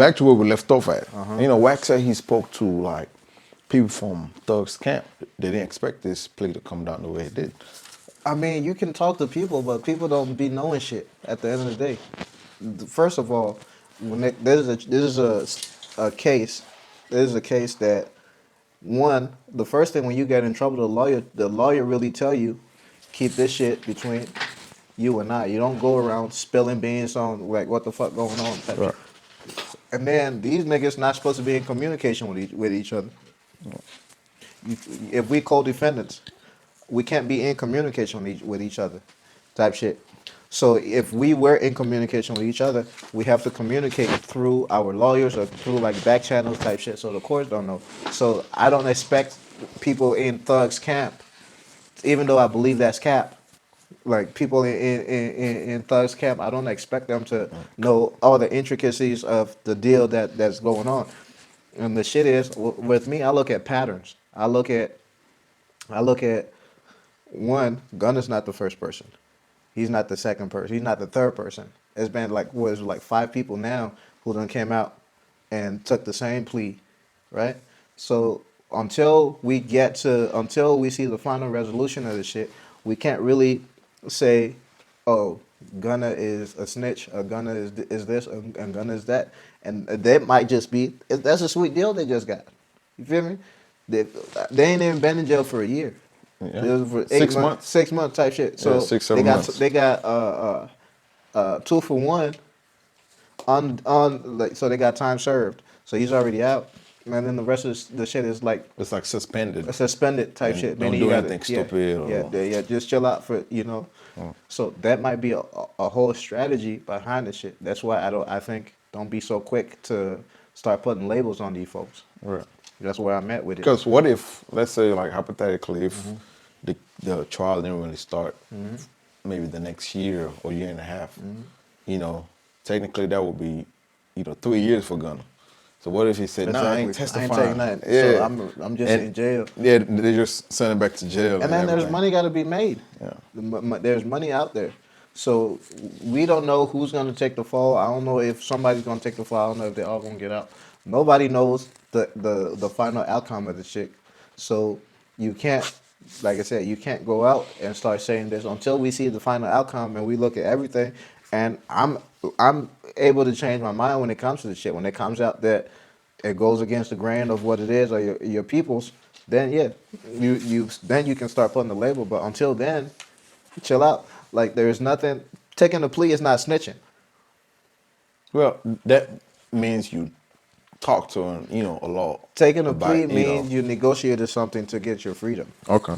back to where we left off at. You know, Wax said he spoke to like people from Thug's camp. They didn't expect this play to come down the way it did. I mean, you can talk to people, but people don't be knowing shit at the end of the day. First of all, when there's a case, there's a case that one, the first thing when you get in trouble, the lawyer really tell you, keep this shit between you and I. You don't go around spilling beans on like what the fuck going on. Right. And then these niggas not supposed to be in communication with each other. If we co-defendants, we can't be in communication with each other, type shit. So if we were in communication with each other, we have to communicate through our lawyers or through like back channels type shit. So the courts don't know. So I don't expect people in Thug's camp, even though I believe that's cap. Like people in Thug's camp, I don't expect them to know all the intricacies of the deal that's going on. And the shit is, with me, I look at patterns. I look at one, Gunna's not the first person. He's not the second person. He's not the third person. It's been like 5 people now who done came out and took the same plea, right? So until we see the final resolution of this shit, we can't really say, oh, Gunna is a snitch, or Gunna is this, and Gunna is that. And that might just be, that's a sweet deal they just got. You feel me? They ain't even been in jail for a year. Yeah. It was for 6 months. 6 months type shit. So Yeah, 6, 7 months. They got 2 for 1 on like, so they got time served. So he's already out. And then the rest of the shit is like, It's like suspended. a suspended type shit. Don't do anything stupid. Yeah, just chill out for, you know. So that might be a whole strategy behind the shit. That's why I think don't be so quick to start putting labels on these folks. Right. That's where I'm at with it. Because what if, let's say, like hypothetically, if the trial didn't really start maybe the next year or year and a half, you know, technically that would be, 3 years for Gunna. So what if he said, nah, I ain't testifying. I ain't taking nothing. Yeah. So I'm just in jail. Yeah, they just send him back to jail. And then there's money got to be made. Yeah. There's money out there. So we don't know who's going to take the fall. I don't know if somebody's going to take the fall. I don't know if they're all going to get out. Nobody knows the final outcome of the shit. So you can't, like I said, you can't go out and start saying this until we see the final outcome and we look at everything. And I'm able to change my mind when it comes to the shit. When it comes out that it goes against the grain of what it is or your people's, then yeah, you can start putting the label. But until then, chill out. Like there's nothing. Taking a plea is not snitching. Well, that means you talk to him, a lot. Taking a plea means you negotiated something to get your freedom. Okay.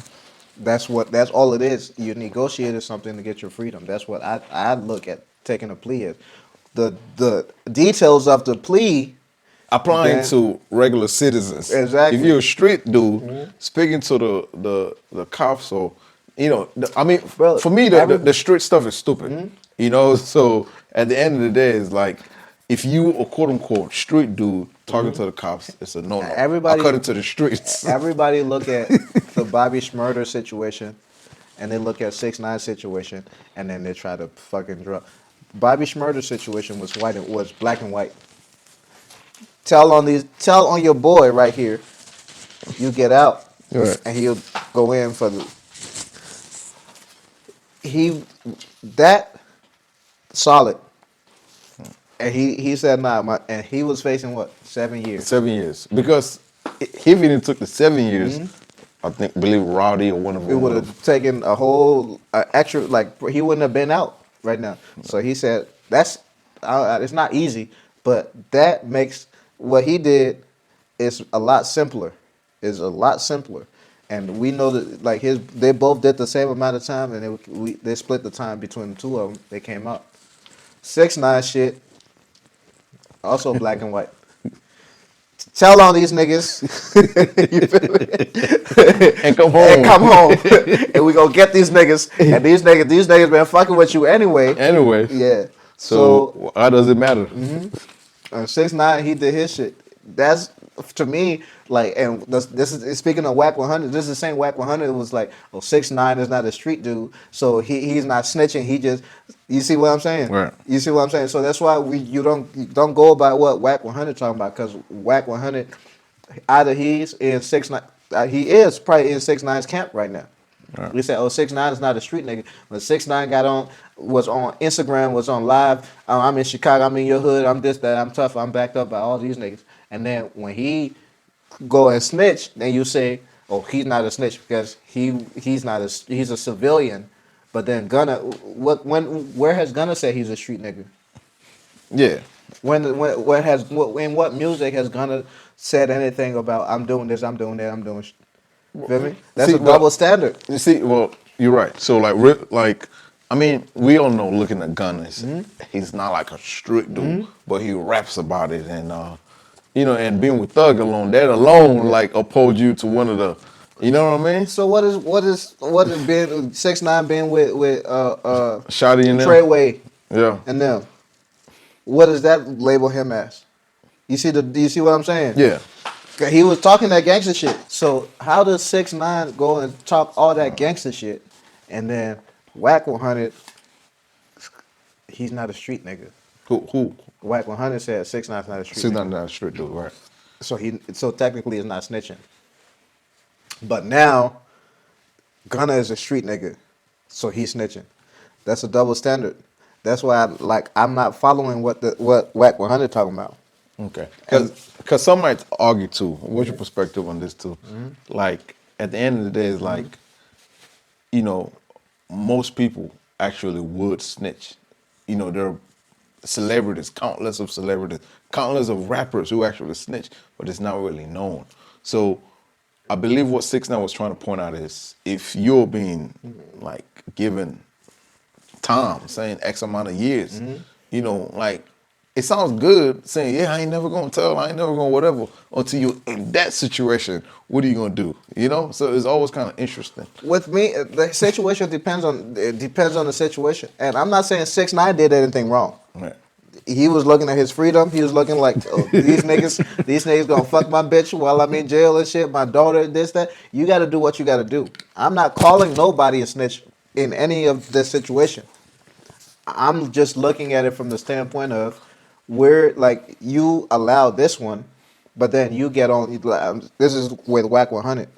That's all it is. You negotiated something to get your freedom. That's what I look at taking a plea as. The details of the plea applying to regular citizens. Exactly. If you're a street dude speaking to the cops or for me the street stuff is stupid. So at the end of the day it's like if you a quote unquote street dude talking to the cops, it's a no-no. Everybody according to the streets. Everybody look at the Bobby Shmurda situation and they look at 6ix9ine situation and then they try to fucking drop. Bobby Shmurda's situation was black and white. Tell on your boy right here, you get out, and he'll go in for that solid. And he said and he was facing what, 7 years? 7 years. Because if he didn't took the 7 years, I believe Rowdy or one of them. It would have taken a whole extra, like he wouldn't have been out right now. So he said it's not easy, but that makes what he did is a lot simpler. And we know that like they both did the same amount of time, and they split the time between the two of them. They came out. 6ix9ine shit, also black and white. Tell on these niggas, and come home, and we gonna get these niggas. And these niggas been fucking with you anyway. Yeah. So how does it matter? 6ix9ine, he did his shit. That's to me, like, and this is speaking of Whack 100. This is the same Whack 100. It was like, oh, 6ix9ine is not a street dude, so he's not snitching. He just, you see what I'm saying? Right. You see what I'm saying? So that's why you don't go by what Whack 100 talking about, because Whack 100, either he's in 6ix9ine, he is probably in 6ix9ine's camp right now. Right. We said, oh, 6ix9ine is not a street nigga. But 6ix9ine was on Instagram, was on live. I'm in Chicago, I'm in your hood, I'm this, that, I'm tough, I'm backed up by all these niggas. And then when he go and snitch, then you say, oh, he's not a snitch because he's a civilian. But then Gunna, where has Gunna said he's a street nigga? Yeah. In what music has Gunna said anything about I'm doing this, I'm doing that, I'm doing feel me? That's a double standard. You see, well, you're right. So like, I mean, we all know looking at Gunna, he's not like a strict dude, but he raps about it, and you know, and being with Thug alone, that alone like uphold you to one of the, you know what I mean? So what is being 6ix9ine being with Shotty and them? Treyway, yeah, and them? What does that label him as? You see what I'm saying? Yeah. He was talking that gangster shit. So how does 6ix9ine go and talk all that gangster shit, and then Whack 100, he's not a street nigga? Who? Whack 100 said 6ix9ine's not a street nigga. 6ix9ine not a street dude, right? So technically it's not snitching. But now Gunna is a street nigga, so he's snitching. That's a double standard. That's why I'm not following what Whack 100 talking about. Okay, because some might argue too. What's your perspective on this too? Like at the end of the day, it's like, you know, most people actually would snitch. You know, there are celebrities, countless of rappers who actually snitch, but it's not really known. So I believe what 6ix9ine was trying to point out is if you're being like given time, saying X amount of years, you know, like, it sounds good saying, yeah, I ain't never gonna tell, I ain't never gonna whatever, until you're in that situation, what are you gonna do? You know? So it's always kind of interesting. With me, the situation depends on the situation. And I'm not saying 6ix9ine did anything wrong. Right. He was looking at his freedom. He was looking like, oh, these niggas gonna fuck my bitch while I'm in jail and shit, my daughter, this, that. You gotta do what you gotta do. I'm not calling nobody a snitch in any of this situation. I'm just looking at it from the standpoint of where, like, you allow this one, but then you get on, this is with Whack 100,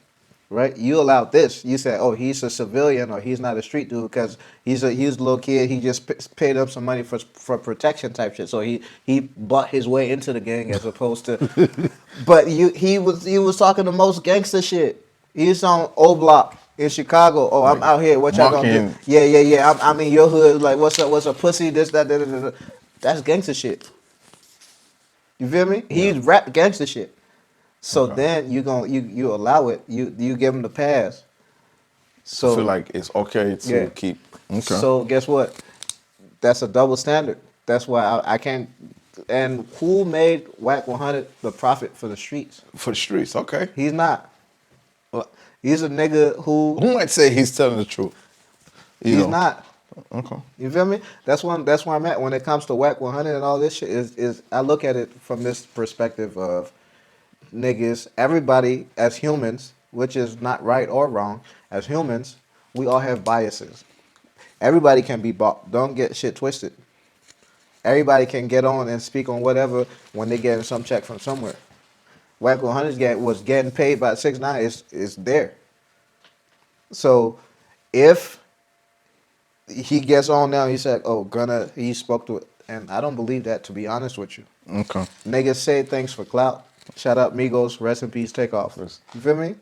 right? You allowed this. You said, oh, he's a civilian or he's not a street dude because he's a little kid. He just paid up some money for protection type shit. So he bought his way into the gang as opposed to, but he was talking the most gangster shit. He's on O Block in Chicago. Oh, I'm out here. What y'all gonna do? Yeah. I'm in your hood. Like, what's up, pussy? This, that, that. That's gangster shit. You feel me? Yeah. He's rap gangster shit. So then you allow it. You give him the pass. So I feel like it's okay to keep. Okay. So guess what? That's a double standard. That's why I can't. And who made Whack 100 the prophet for the streets? For the streets, okay. He's not. He's a nigga who might say he's telling the truth. He's not. Okay. You feel me? That's where I'm at when it comes to Whack 100 and all this shit. Is I look at it from this perspective of niggas, everybody as humans, which is not right or wrong. As humans, we all have biases. Everybody can be bought. Don't get shit twisted. Everybody can get on and speak on whatever when they get some check from somewhere. Whack 100 was getting paid by 6ix9ine is there. So if he gets on now, he said, oh, Gunna, he spoke to it. And I don't believe that, to be honest with you. Okay. Niggas say things for clout. Shout out Migos, rest in peace, Takeoff. You feel me?